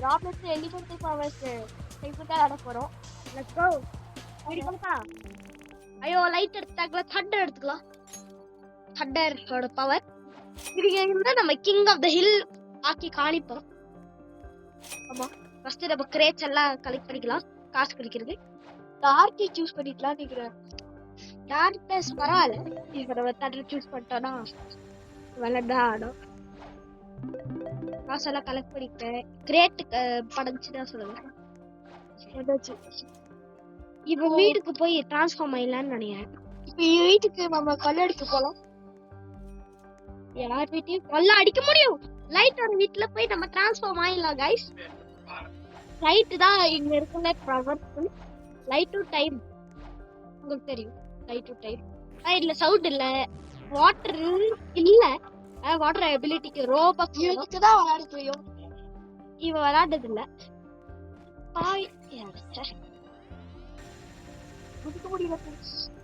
Robert element powers டைப்புக்கு ஆட போறோம். Let's go. எடுக்கலாமா? ஐயோ லைட் எடுத்தாங்களா? தண்டர் எடுத்துக்கலாம். தண்டரோட பவர் இதுக்கு நம்ம கிங் ஆஃப் தி ஹில் ஆக்கி காணிப்போம். ஆமா ஃபர்ஸ்ட் நம்ம கிரேட்ஸ் எல்லாம் கலெக்ட் பண்ணிக்கலாம். காசு கிடைக்கிறது டார்க் சூஸ் பண்ணிக்கலாம். நினைக்கிறேன் டார்க்னஸ் பரவாயில்ல. இப்போ நம்ம தண்டர் சூஸ் பண்ணிட்டோம்னா விளையாண்டா ஆடும். காசெல்லாம் கலெக்ட் பண்ணிட்டேன். கிரேட் படைச்சுதான் சொல்லுங்க. இப்போ வீட்டுக்கு போய் டிரான்ஸ்ஃபார்ம் ஆயிடலான்னு நினைக்கிறேன். இப்போ வீட்டுக்கு நம்ம கொள்ளடிக்க போலாம். யார் வீட்டையும் கொள்ள அடிக்க முடியும். லைட்டோட வீட்டுல போய் நம்ம டிரான்ஸ்ஃபார்ம் ஆயிடலாம் கைஸ். லைட் தான் இங்க இருக்கிற பவர்ஃபுல். லைட் டு டைம் உங்களுக்கு தெரியும். லைட் டு டைம் இல்ல சவுண்ட் இல்ல வாட்டர் இல்ல. வாட்டர் எபிலிட்டிக்கு ரோபக்ஸ் இதுக்கு தான் விளையாட தெரியும். இவ விளையாடுறது இல்ல.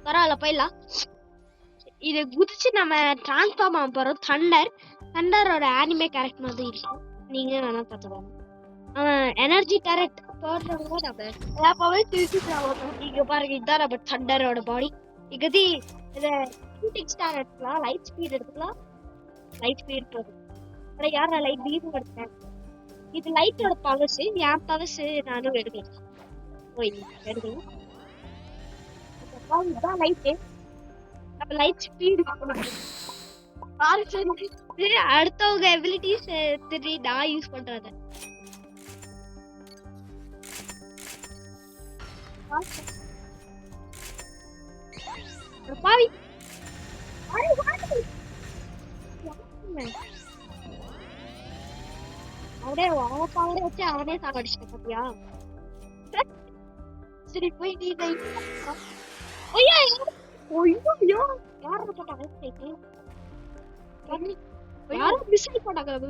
பரவாயில்ல போயிடலாம். இது குதிச்சு நம்ம டிரான்ஸ்ஃபார்ம் ஆக போறோம். தண்டரோட அனிமே கேரக்டர் மாதிரி இருக்கும். நீங்க வேணா பார்த்துக்கோங்க. எனர்ஜி கேரட் போடுறவங்க நம்ம இங்க பாருங்க. இதுதான் நம்ம தண்டரோட பாடி. இகதி இதை ஸ்டார் எடுத்துக்கலாம். லைட் ஸ்பீட் எடுத்துக்கலாம். லைட் ஸ்பீட் போதும். ஆனா யாரா லைட் பீம் எடுத்தேன். இது லைட்டோட பவர்ஸ். என் பவர்ஸ் நானும் எடுக்கலாம். போய் எடுக்கலாம். இதுதான் லைட்டு. நம்ம லைட் ஸ்பீடு அடுத்தவங்க எபிலிட்டிஸ் தெரிஞ்சு நான் யூஸ் பண்றத பாவி அவனே அவன் பவரை வச்சு அவனே சாகடிச்சிட்ட பாத்தியா? சரி போய் நீ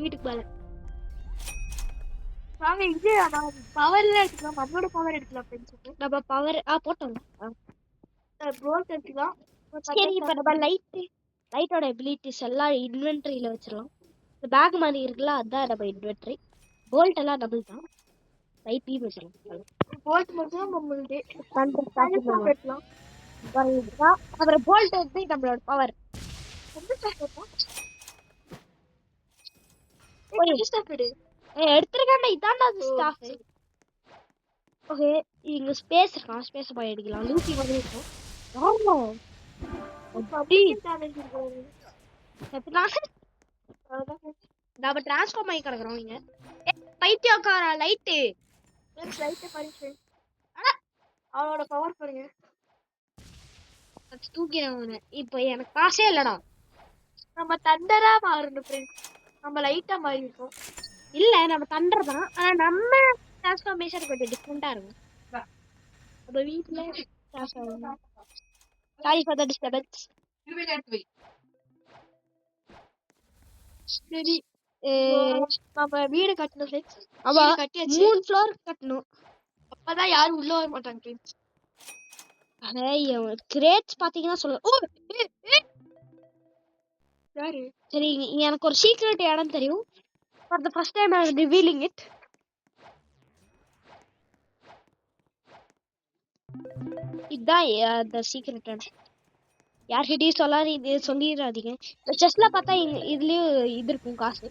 வீட்டுக்கு மேல பவர் எடுத்துக்கலாம். நம்மளோட பவர் எடுக்கலாம். நம்ம பவர் போட்டோம். சரி இப்ப நம்ம லைட்டோட எபிலிட்டிஸ் எல்லாம் இன்வென்டரியில வச்சிடலாம். இந்த பேக் மாதிரி இருக்குல்ல அதான் நம்ம இன்வென்டரி. போல்ட் எல்லாம் டபுள் தான். லைட் பீம் வச்சிடலாம். போல்ட் மட்டும் நம்மளுடைய அப்புறம் போல்ட் வந்து நம்மளோட பவர். எடுத்துருக்காண்டா இதாண்டா ஸ்டாஃப். ஓகே இங்க ஸ்பேஸ் இருக்கா? ஸ்பேஸ் போய் அடிக்கலாம். லூசி மாதிரி இருக்கும். நம்ம டிரான்ஸ்ஃபார்ம் ஆகி கிடக்குறோம். இங்க பைத்தியக்காரா லைட்டு அவனோட பவர் பாருங்க. தூக்கிறவன இப்போ எனக்கு காசே இல்லடா. நம்ம தண்டரா மாறணும் ஃப்ரெண்ட்ஸ். நம்ம லைட்டா மாறி இருக்கோம். இல்ல நம்ம தண்டர் தான். ஆனா நம்ம டிரான்ஸ்ஃபார்மேஷன் கொஞ்சம் டிஃபரெண்டா இருக்கும். நம்ம வீட்ல சாரி ஃபார் தி டிஸ்டர்பன்ஸ். சரி நம்ம வீடு கட்டணும் ஃப்ரெண்ட்ஸ். அவ கட்டியாச்சு. 3 ஃப்ளோர் கட்டணும். அப்பதான் யாரும் உள்ள வர மாட்டாங்க ஃப்ரெண்ட்ஸ். கிரேட்ஸ் பாத்தீங்கன்னா சொல்ல. சரி எனக்கு ஒரு சீக்ரெட் இடம் தெரியும். For the first time I am revealing it. இதுதான் அந்த சீக்ரெட் இடம். யார்கிட்டயும் சொல்லிடாதீங்க. செஸ்ல பார்த்தா இதுலயும் இது இருக்கும் காசு.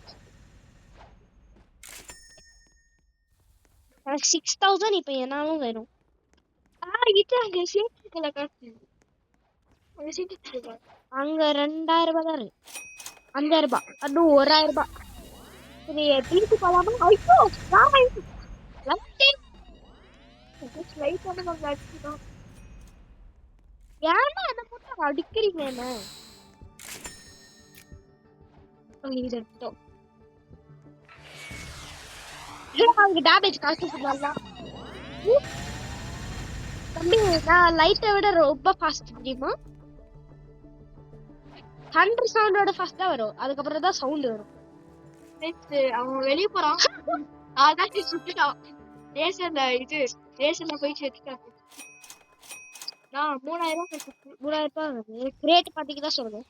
6000 இப்ப என்னாலும் வேணும். அங்க 2000 ரூபாய் தான் இருக்கு. 5000 ரூபாய் அதுவும் 1000 ரூபாய். சரி பீச்சு போலாமா? ஐயோ ஏன்னா என்ன போட்டு அடிக்கிறீங்க? என்ன டேமேஜ் காசு சொல்லலாம். தம்பி நான் லைட்டை விட ரொம்ப ஃபாஸ்ட் தெரியுமா? 100 சவுண்டோட ஃபாஸ்டா வரும். அதுக்கப்புறம் தான் சவுண்ட் வரும். அவன் வெளியே போறான். அதான் சுட்டுட்டான். ரேஷன்ல போய் செத்துட்டான். நான் 3000 ரூபாய் கிரேட் பாத்தீங்கன்னா சொல்லுங்க.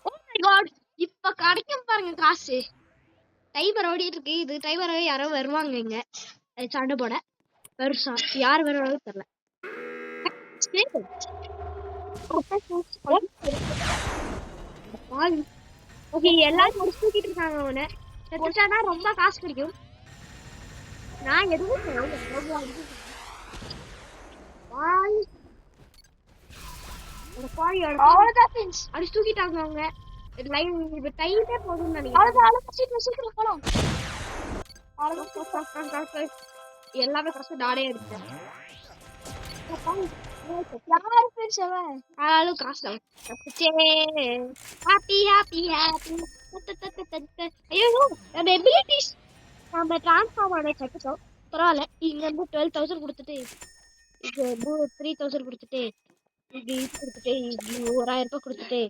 ஓ மை காட் இப்ப கிடைக்கும் பாருங்க காசு. டைமர் ஓடிட்டு இருக்கு. இது டைமர் யாரோ வருவாங்க இங்க சண்டை போட. பெருசா யார் வருவாங்க தெரியல. ஓகே எல்லாரும் முடிச்சு தூக்கிட்டு இருக்காங்க. அவனை செத்துட்டானா ரொம்ப காசு கிடைக்கும். நான் எதுவும் அடிச்சு தூக்கிட்டாங்க அவங்க. டைமே போதும் எல்லாமே கஷ்டம் நானே எடுத்தேன். நம்ம டிரான்ஸ்ஃபார்ம் ஆன கட்டுட்டோம். பரவாயில்ல. இங்க இருந்து 12,000 கொடுத்துட்டு இது 3,000 கொடுத்துட்டு இது கொடுத்துட்டு 1000 ரூபாய் கொடுத்துட்டு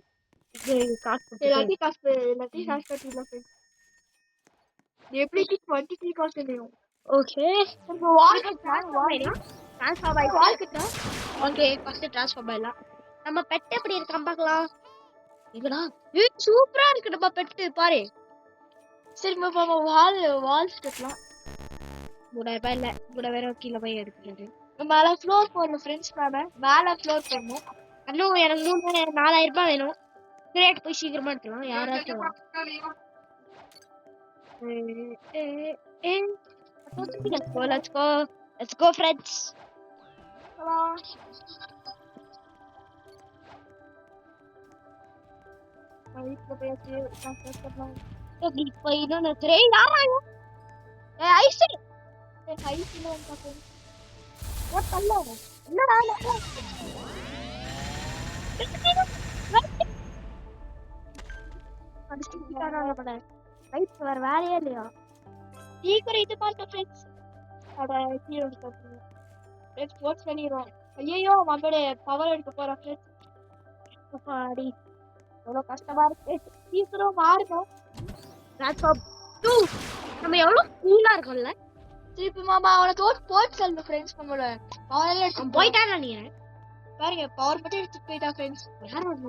இது காசு எல்லாத்தையும் காசு கட்டிடலாம். எப்படி 23 காசு தெரியும். ஓகே ஓகே ஃபர்ஸ்ட் ட்ரான்ஸ்ஃபார்ம் ஆயிடலாம். நம்ம பெட் எப்படி இருக்கான் பார்க்கலாம். இதுடா சூப்பரா இருக்கு நம்ம பெட்டு பாரு. சரி நம்ம வால் கட்டலாம். 3000 ரூபாய் இல்ல கூட வேற கீழே போய் எடுக்கிறது. மேல ஃப்ளோர் போடணும் ஃப்ரெண்ட்ஸ். மேல ஃப்ளோர் போடணும். இன்னும் எனக்கு 4,000 ரூபாய் வேணும். கிரேட் போய் சீக்கிரமா எடுக்கலாம். யாராச்சும் let's go friends. இப்போ இன்னொன்னு வேற வேலையே இல்லையா. சீக்கிரம் இது பார்த்தோம் ஃப்ரெண்ட்ஸ். ஸ்போர்ட்ஸ் பண்ணிடுவோம். ஐயோ நம்மளோட பவர் எடுக்க போறோம் ஃப்ரெண்ட்ஸ். பாடி எவ்வளோ கஷ்டமா இருக்கு. சீக்கிரம் மாறணும். நம்ம எவ்வளோ கூலா இருக்கோம்ல. திருப்பி மாமா அவனை போட்டு சொல்லணும் ஃப்ரெண்ட்ஸ். நம்மளோட பவர் எடுத்து போயிட்டான்னு நினைக்கிறேன். பாருங்க பவர் மட்டும் எடுத்துட்டு போயிட்டா ஃப்ரெண்ட்ஸ். யாரும்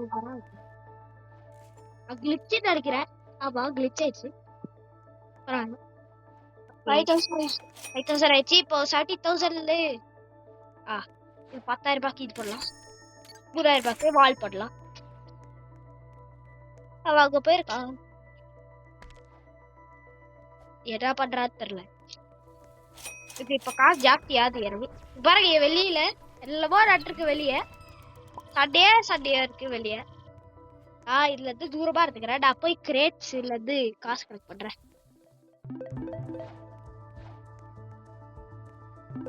கிளிச்சு நினைக்கிறேன். ஆமா கிளிச் ஆயிடுச்சு. 5,000 ஆயிடுச்சு. இப்போ 30,000 இது 10,000 ரூபாய்க்கு இது போடலாம். 3,000 ரூபாய்க்கு வால் போடலாம். அவ அங்க போயிருக்கா. என்ன பண்றான்னு தெரியல. இப்ப காசு ஜாஸ்தியாது இறங்கி பாருங்க. வெளியில எல்லாமோ நட்டுருக்கு. வெளியே சண்டையா இருக்கு வெளியே. இதுல இருந்து தூரமா இருந்துக்கிறேன். நான் போய் கிரேட்ஸ்ல இருந்து காசு கலெக்ட் பண்றேன்.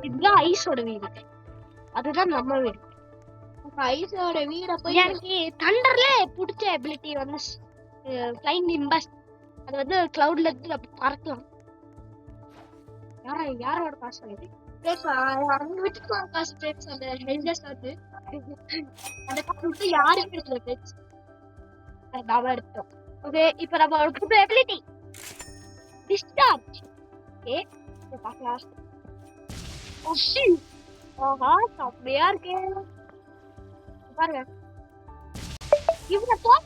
இதுதான் ஐஸோட வீடு. அதுதான் நம்ம வீடு. ஐஸோட வீட போய் எனக்கு தண்டர்ல பிடிச்ச எபிலிட்டி வந்து ஃப்ளைங் நிம்பஸ். அது வந்து கிளவுட்ல இருந்து பறக்கலாம். யாரோட காசு வாங்கிட்டு அங்க வீட்டுக்கு காசு ஃப்ரெண்ட்ஸ். அந்த ஹெல்ஜஸ் வந்து அந்த காசு விட்டு யாருக்கு எடுக்கல ஃப்ரெண்ட்ஸ். நாம எடுத்தோம். ஓகே இப்போ நம்ம ஒரு புது எபிலிட்டி டிஸ்சார்ஜ். ஓகே பார்க்கலாம். செம்மையா இருக்கு பாருங்க. இவனை போங்க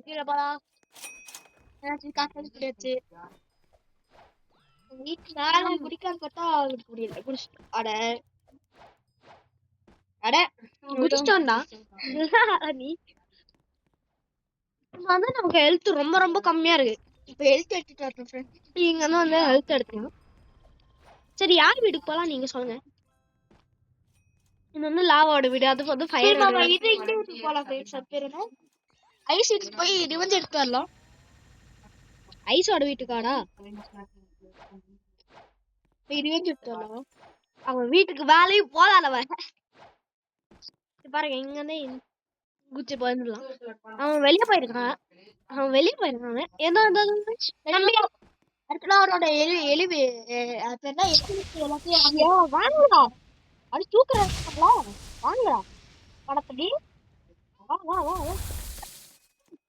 கீழே போலாம். காசு வீட்டுல குடிக்காம பார்த்தா அவங்களுக்கு முடியல. குடிச்சிட்டோம்டா. நீ வந்து நமக்கு ஹெல்த் ரொம்ப ரொம்ப கம்மியா இருக்கு. இப்ப ஹெல்த் எடுத்துட்டு நீங்க வந்து ஹெல்த் எடுத்துங்க. சரி யார் வீட்டுக்கு போலாம் நீங்க சொல்லுங்க. இது வந்து லாவோட வீடு. அது வந்து ஃபயர் வீட்டுக்கு போலாம் ஃப்ரெண்ட்ஸ். ஐஸ் எடுத்து போய் ரிவெஞ்ச் எடுத்து வரலாம். ஐஸோட வீட்டுக்காடா ரிவெஞ்ச் எடுத்து வரலாம். அவன் வீட்டுக்கு வேலையும் போதாதவன் பாருங்க. இங்க வந்து குச்சி போயிடலாம். அவன் வெளியே போயிருக்கான். என்ன அவனோட எலிவு எல்லாத்தையும் வாங்கடா. அது தூக்குறாங்களா வாங்கடா படத்தடி.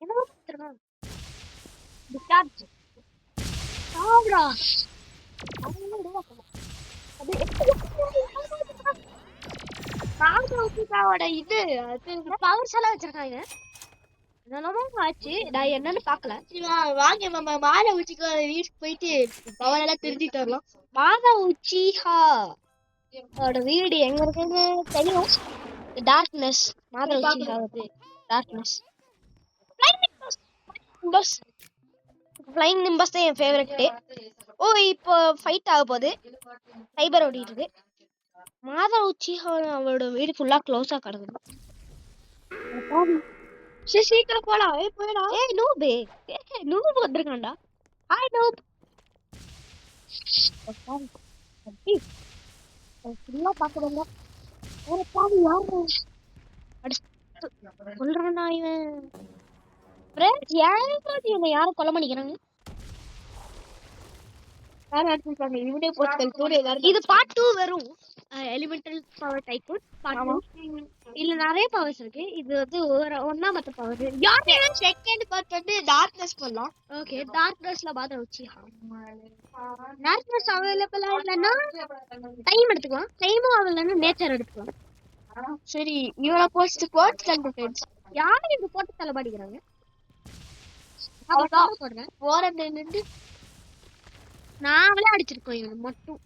என்ன டிஸ்சார்ஜ் சாவுடா. உச்சிகாவோட இது அது பவர்ஸ் எல்லாம் வச்சிருக்காங்க. என்னென்னமோ ஆச்சு, நான் என்னன்னு பாக்கல. வாங்க மாமா மாலை உச்சிகா வீட்டுக்கு போயிட்டு பவர் எல்லாம் தெரிஞ்சுட்டு வரலாம். மாதா உச்சிஹா அவரோட வீடு எங்க இருக்குன்னு தெரியும். டார்க்னஸ். மாதா உச்சிஹா வந்து டார்க்னஸ். ஃப்ளைங் நிம்பஸ் தான் என் ஃபேவரட். ஓ இப்போ ஃபைட் ஆக போகுது. ஃபைபர் ஓடிட்டு இருக்கு. மாதா உச்சிஹா அவரோட வீடு ஃபுல்லா க்ளோஸா கிடக்குது. சீக்கிரம் போலாம். போயிடா. ஏய் நூபே, நூப் வந்திருக்கான்டா. Hi noob. ஃபுல்லா பாக்குறேன்டா. ஒரு பாவி யாரு சொல்றான்டா இவன். ஃப்ரெண்ட்ஸ் யாரும் இவங்க யாரும் கொலை பண்ணிக்கிறாங்க. இவனே போட்டு இது பார்ட் 2 வரும். Elemental power tycoon part 2. இல்ல நிறைய பவர்ஸ் இருக்கு. இது வந்து ஒண்ணா மத்த பவர். யாரு செகண்ட் பார்ட் வந்து டார்க்னஸ் பண்ணலாம். ஓகே டார்க்னஸ்ல பாத்த உச்சிஹா. டார்க்னஸ் அவைலபிளா இல்லன்னா டைம் எடுத்துக்கலாம். டைமும் அவைலபிளா நேச்சர் எடுத்துக்கலாம். சரி இவள போஸ்ட் தள்ளுங்க ஃப்ரெண்ட்ஸ். யாரும் இது போட்டு தள்ளபாடிக்கிறாங்க. அவ்வளவுதான் போடுறேன். போறதுல நின்று நாங்களே அடிச்சிருக்கோம் இவன் மட்டும்.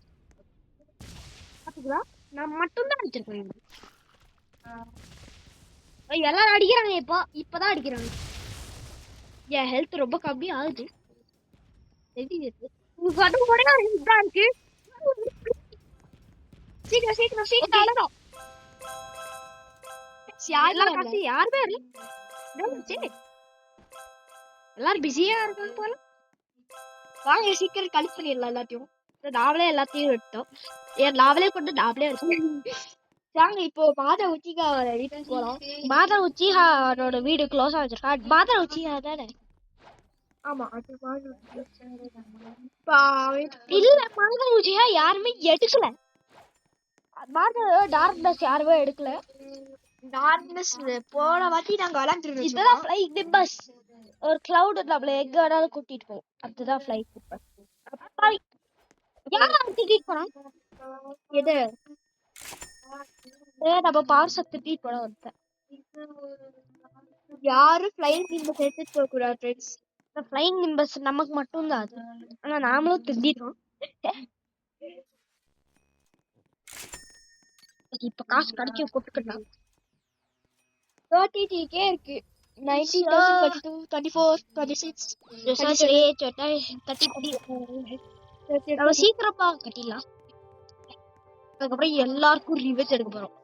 பாத்துக்குதா? நான் மட்டும் தான் அடிச்சிருக்கோம் இவன். எல்லாரும் அடிக்கிறாங்க. இப்பதான் அடிக்கிறாங்க. என் ஹெல்த் ரொம்ப கம்மி ஆகுது. இருக்கு. சீக்கிரம் சீக்கிரம் சீக்கிரம் அழகும். யாருமே எல்லாரும் பிஸியா இருக்காங்க போல. வாங்க சீக்கிரம் கலெக்ட் பண்ணிடலாம் எல்லாத்தையும். நாவலே எல்லாத்தையும் எடுத்தோம். ஏன் நாவலே கொண்டு நாவலே எடுத்தோம். வாங்க இப்போ மாதா உச்சிகா வீட்டுக்கு போலாம். மாதா உச்சிஹாரோட வீடு க்ளோஸா வச்சிருக்கா. மாதா உச்சிஹா தானே? ஆமா அது இல்ல மாதா உச்சிஹா யாருமே எடுக்கல. மாதா டார்க்னஸ் யாருமே எடுக்கல. டார்க்னஸ் போன வாட்டி நாங்க விளையாண்டுருக்கோம். இதுதான் ஃப்ளைங் நிம்பஸ். ஒரு கிளவுட் நம்மள எங்க வேணாலும் கூட்டிட்டு போகும். அதுதான் ஃப்ளைங் நிம்பஸ். யாரை கூட்டிட்டு போறான்? எது நம்ம பவர் சக்தி தூக்கிட்டு போட வந்தேன். யாரும் ஃப்ளைங் நிம்பஸ் எடுத்துட்டு போக கூடாது ஃப்ரெண்ட்ஸ். இந்த ஃப்ளைங் நிம்பஸ் நமக்கு மட்டும் தான் அது. ஆனா நாமளும் திருடிட்டோம். இப்ப காசு கிடைக்க கொட்டுக்கலாம். 30k இருக்கு. 19,022 24 26 நம்ம சீக்கிரமா கட்டிடலாம். அதுக்கப்புறம் எல்லாருக்கும் ரிவெஞ்ச் எடுக்க போறோம்.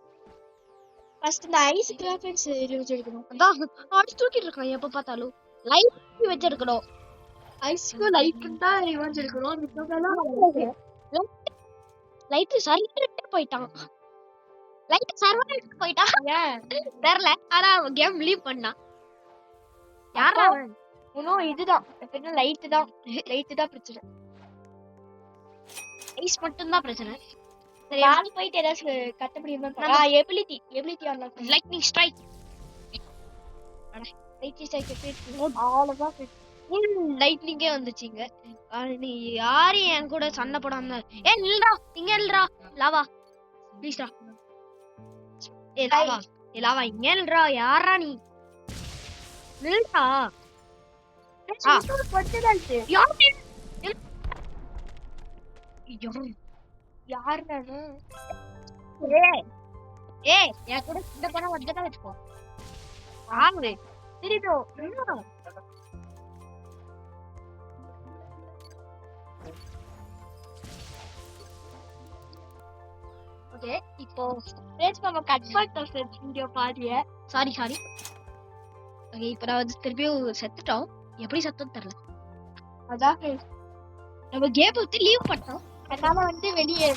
ஃபர்ஸ்ட் இந்த ஐஸ் கிராஃபிக்ஸ் ரிவெஞ்ச் எடுக்கணும். அதான் அடிச்சு தூக்கிட்டு இருக்கான் எப்ப பார்த்தாலும். லைட் ரிவெஞ்ச் எடுக்கணும். ஐஸ்க்கு லைட் இருந்தா ரிவெஞ்ச் எடுக்கணும். லைட் சரிட்டு போயிட்டான். லைட் சர்வர் போயிட்டான். தெரியல. ஆனா அவன் கேம் லீவ் பண்ணான். யாரா அவன்? இன்னும் இதுதான் என்ன லைட் தான் பிரச்சனை. ஐஸ் மட்டும் தான் பிரச்சனை. சரி நான் போயிட்டு ஏதாச்சும் கட்ட முடியுமா? Ability unlock lightning strike. Lightning strike லைட்னிங்கே வந்துச்சுங்க. நீ யாரு என் கூட சண்டை போடாம நில்றா. இங்க நில்றா லாவா ப்ளீஸ்டா. லாவா இங்க நில்றா. யாரா நீ? நில்றா. யாரு நானு? என் கூட இந்த பணம் வந்தா வச்சுக்கோ. ஆகுது தெரியும். ஓகே இப்போ ஃப்ரெண்ட்ஸ் நம்ம கட் பண்ணிட்டோம் ஃப்ரெண்ட்ஸ் வீடியோ பாதிய. சாரி ஓகே இப்போ நான் வந்து திருப்பியும் செத்துட்டோம். எப்படி செத்தோம் தெரியல. அதான் நம்ம கேம் வந்து லீவ் பண்ணோம். அதனால வந்து வெளியே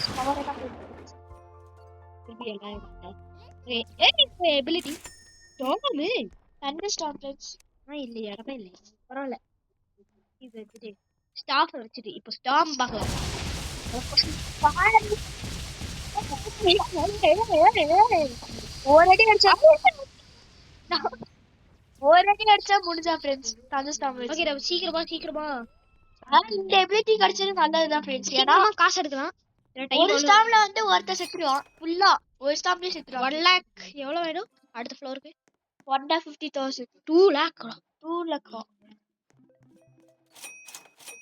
எபிலிட்டி தண்டர் ஸ்டார்ம் ஃப்ரெண்ட்ஸ். இல்ல இடமே இல்லை. பரவாயில்ல. இது வச்சுட்டு ஸ்டாஃப் வச்சுட்டு இப்போ ஸ்டாம் பார்க்கலாம். ஒரு அடி அடிச்சா முடிஞ்சா ஃப்ரெண்ட்ஸ் தண்டர் ஸ்டார்ம். ஓகே நம்ம சீக்கிரமா இந்த எபிலிட்டி கிடைச்சது நல்லதுதான் ஃப்ரெண்ட்ஸ். ஏன்னா காசு எடுக்கலாம். ஒரு ஸ்டாம்ல வந்து ஒருத்தர் செத்துருவான் ஃபுல்லா. ஒரு ஸ்டாப்லயே செத்துறான். 1 lakh எவ்வளவு வேணும் அடுத்த ஃப்ளோருக்கு? 1,50,000. 2 lakh. 2 lakh.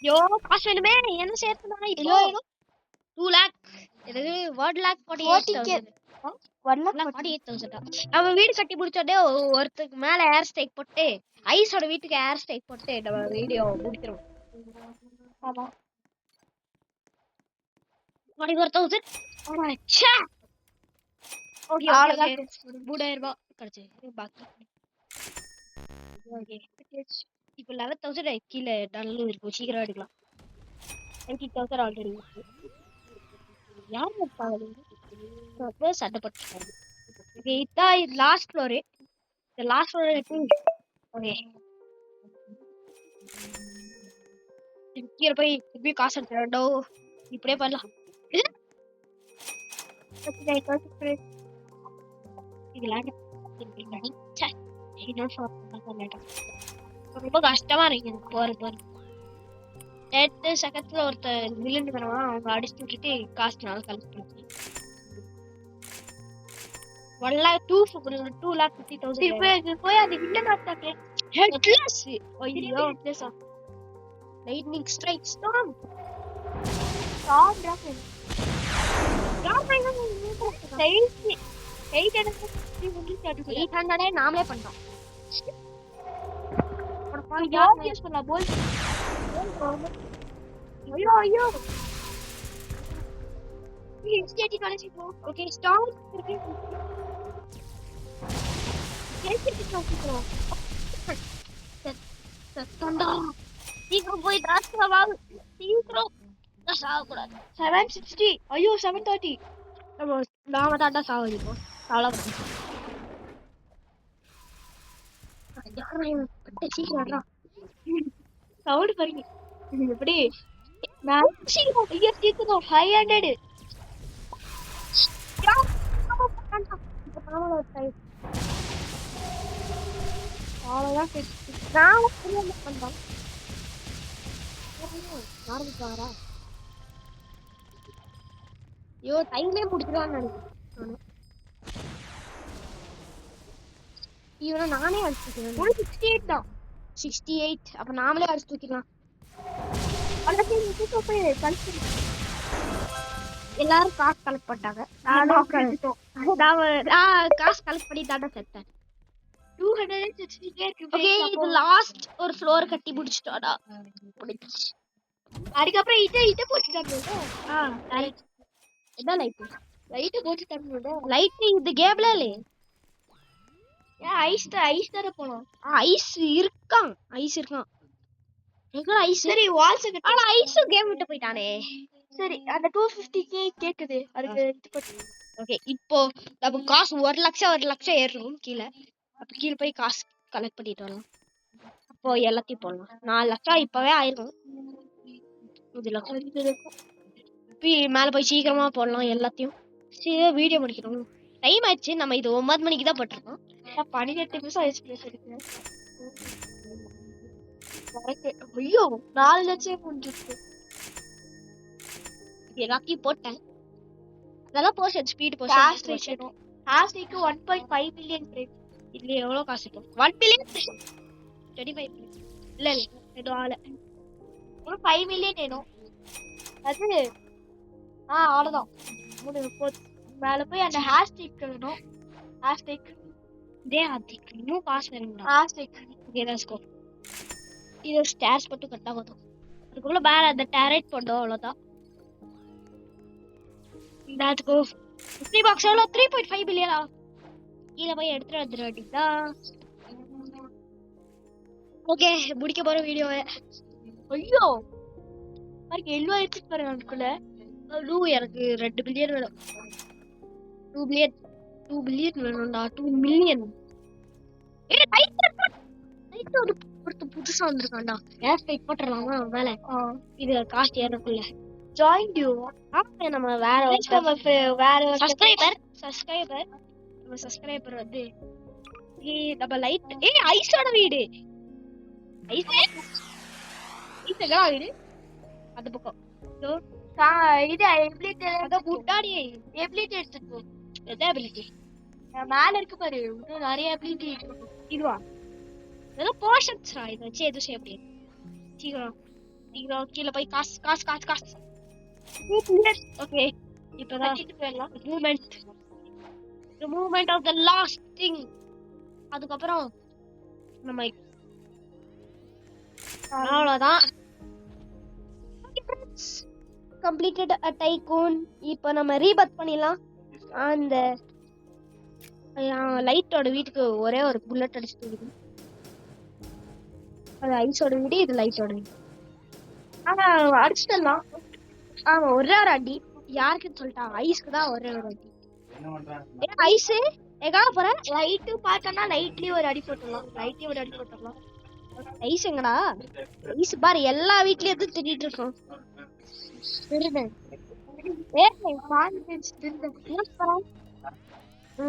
யோ காசு வேணுமே என்ன சேர்த்துனா இப்போ எவ்வளோ வேணும்? 2 lakh. எனக்கு 1 lakh 40K. 48,000. 1,48,000. நம்ம வீடு கட்டி முடிச்சோடனே ஒருத்தருக்கு மேல ஏர் ஸ்டேக் போட்டு ஐஸோட வீட்டுக்கு ஏர் ஸ்டேக் போட்டு நம்ம வீடியோ முடிக்கிறோம். ஆமா. 41,000. ச்சே. ஓகே அவ்வளவுதான். 3000 ரூபாய் கிடைச்சு பாக்கி. ஓகே இப்போ 11,000 கீழே டல்லு இருக்கும். சீக்கிரம் எடுக்கலாம். 90,000 ஆல்ரெடி இருக்கு. யார் இருப்பாங்க சண்டை போட்டுருக்காங்க. ஓகே இதான் லாஸ்ட் ஃப்ளோரு. இந்த லாஸ்ட் ஃப்ளோர் ஓகே கீழே போய் திருப்பி காசு எடுத்துடோ. இப்படியே பண்ணலாம். ரொம்ப கஷ்டமா இருக்கு எனக்கு போறது. 8 செகண்ட்ல ஒருத்தர் வில்லன் வருவான். அவங்க அடிச்சு விட்டுட்டு காசு நாள் கலெக்ட் பண்ணி 2,50,000 போய் அந்த வில்லன் பார்த்தாக்கே. ஹெட்லெஸ். ஐயோ lightning strike storm. Stop drop. Size 800 நாமளே பண்ணோம். யூஸ் பண்ணலாம் போல். ஐயோ ஐயோ இன்ஸ்டேட்டி காலேஜ் போ. ஓகே ஸ்டார்ம் இருக்கு. சீக்கிரம் போய் தாஸ்தா வாங்க. சீக்கிரம் சாகக்கூடாது. 760. ஐயோ 730. நாம தாண்டா சாவடிப்போம். சீக்கிரம் சவுண்ட் பாருங்க எப்படி. சீக்கிரம் ஐயோ சீக்கிரம் 500. ஐயோ டைம்லயே முடிச்சிடலாம்னு நினைக்கிறேன். இவனை நானே அடிச்சுக்கிறேன். 68 தான். 68. அப்ப நாமளே அடிச்சு தூக்கிடலாம். எல்லாரும் காசு கலெக்ட் பண்ணிட்டாங்க. காசு கலெக்ட் பண்ணி தாண்டா செத்தேன். 260 இருக்கு. ஓகே இது லாஸ்ட் ஒரு ஃப்ளோர் கட்டி முடிச்சிட்டோடா. அதுக்கப்புறம் இத போட்டுட்டாங்க. இதான் லைட் போட்டுட்டாங்க. லைட் இந்த கேம்ல இல்ல. ஏன் ஐஸ் தர போலாம். ஐஸ் இருக்கான். எங்க ஐஸ்? சரி வால்ஸ் கட்ட. ஆனா ஐஸ் கேம் விட்டு போயிட்டானே. சரி அந்த 250k கேக்குது. அதுக்கு இது போட்டு. ஓகே இப்போ நம்ம காசு 1 லட்சம் ஏறும் கீழே. அப்ப கீழே போய் காசு கலெக்ட் பண்ணிட்டு வரலாம். அப்போ எல்லாத்தையும் போடலாம். 4 லட்சம் இப்பவே ஆயிரும். 5 லட்சம் இருக்கும். மேல போய் சீக்கிரமா போடலாம் எல்லாத்தையும். சரி வீடியோ முடிக்கணும். டைம் ஆயிடுச்சு. நம்ம இது 9 மணிக்கு தான் போட்டிருக்கோம். 18 நிமிஷம் ஆயிடுச்சு பேசுறதுக்கு. ஐயோ 4 லட்சம் முடிஞ்சிருக்கு. எல்லாத்தையும் போட்டேன். அதெல்லாம் போஷன் ஸ்பீட் போஷன். ஹாஸ்டிக்கு 1.5 மில்லியன் ஃப்ரெண்ட்ஸ். இதுல எவ்வளவு காசு இருக்கும்? 1 பில்லியன் 25 இல்ல ஏதோ ஆள ஒரு 5 மில்லியன் வேணும். அது அவ்வளவுதான். மேல போய் அந்த ஹேஷ்டேக் வேணும். ஹேஷ்டேக் டே அதுக்கு இன்னும் காசு வேணும்டா. Hashtag okay let's go. இது ஸ்டார்ஸ் மட்டும் கட்டா போதும். அதுக்குள்ள மேல அந்த டேரட் போடுறோம் அவ்வளவுதான். Let's go. 3 பாக்ஸ் எவ்வளோ? 3.5 பில்லியனா? கீழே போய் எடுத்துட்டு வந்துட வேண்டியதா. ஓகே முடிக்க போற வீடியோவை. ஐயோ அதுக்கு எல்லோ எடுத்துட்டு பாருங்க. அதுக்குள்ள எனக்கு 2 பில்லியன் வேணும். 2 பில்லியன் வேணும்டா. 2 மில்லியன். ஒருத்த புதுசா வந்திருக்கான்டா. ஏர் ஸ்ட்ரைக் போட்டுடலாமா மேல? இது காஸ்ட் ஏறக்குள்ள ஜாயின் யூ. நம்ம வேற சப்ஸ்கிரைபர் நம்ம சப்ஸ்கிரைபர் வந்து நம்ம லைட் ஐஸோட வீடு. ஐஸ்தான் வீடு அந்த பக்கம். இது எபிலிட்டி அத முட்டாடி எபிலிட்டி எடுத்துட்டு எந்த ability மேல இருக்கு பாரு இன்னும் நிறைய ability இருக்கு. இதுவா இதெல்லாம் போர்ஷன்ஸ்ரா இதை வச்சு எதுவும் செய்ய முடியாது சீக்கிரம் சீக்கிரம் கீழே போய் காசு காசு காசு காசு ஓகே இப்பதான் கட்டிட்டு போயிடலாம். Moment of the last thing அதுக்கப்புறம் நம்ம அவ்வளவுதான் கம்ப்ளீட்டட் அ டைகூன் இப்போ நம்ம ரீபத் பண்ணிடலாம் அந்த லைட்டோட வீட்டுக்கு ஒரே ஒரு புல்லட் அடிச்சு தூக்கிது அது ஐஸோட வீடு இது லைட்டோட வீடு ஆனா அடிச்சிடலாம் ஆமா ஒரே ஒரு அடி யாருக்குன்னு சொல்லிட்டா ஐஸ்க்கு தான் ஒரே ஒரு அடி ஏன் ஐஸ் எங்கா போற லைட்டு பார்த்தோம்னா லைட்லயே ஒரு அடி போட்டுடலாம். லைட்லயே ஒரு அடி போட்டுடலாம். ஐஸ் எங்கடா ஐஸ் பாரு எல்லா வீட்லயும் எதுவும் திட்டிட்டு இருக்கோம் திருடன்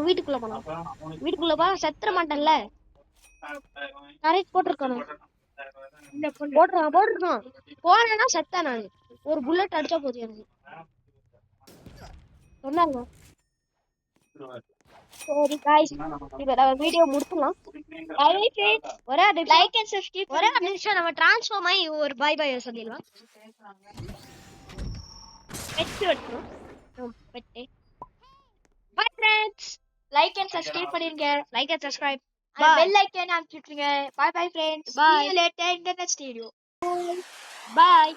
வீட்டுக்குள்ள போலாம் வீட்டுக்குள்ள போ செத்துற மாட்டேன்ல கரெக்ட் போட்டிருக்கணும் போட்டிருக்கான் போனேன்னா செத்தேன் நான் ஒரு புல்லட் அடிச்சா போதும் எனக்கு சொன்னாங்க சரி காய்ஸ் இப்ப நம்ம வீடியோ முடிக்கலாம் ஒரே லைக் அண்ட் சப்ஸ்கிரைப் ஒரே ஒரு நிமிஷம் நம்ம டிரான்ஸ்ஃபார்ம் ஆகி ஒரு பை பை சொல்லிடலாம் பெட் எடுக்கணும் bet bye friends like and subscribe பண்ணிருங்க. Like and subscribe bell icon அமுக்கிட்டுருங்க. Bye bye friends. Bye. See you later in the next video. bye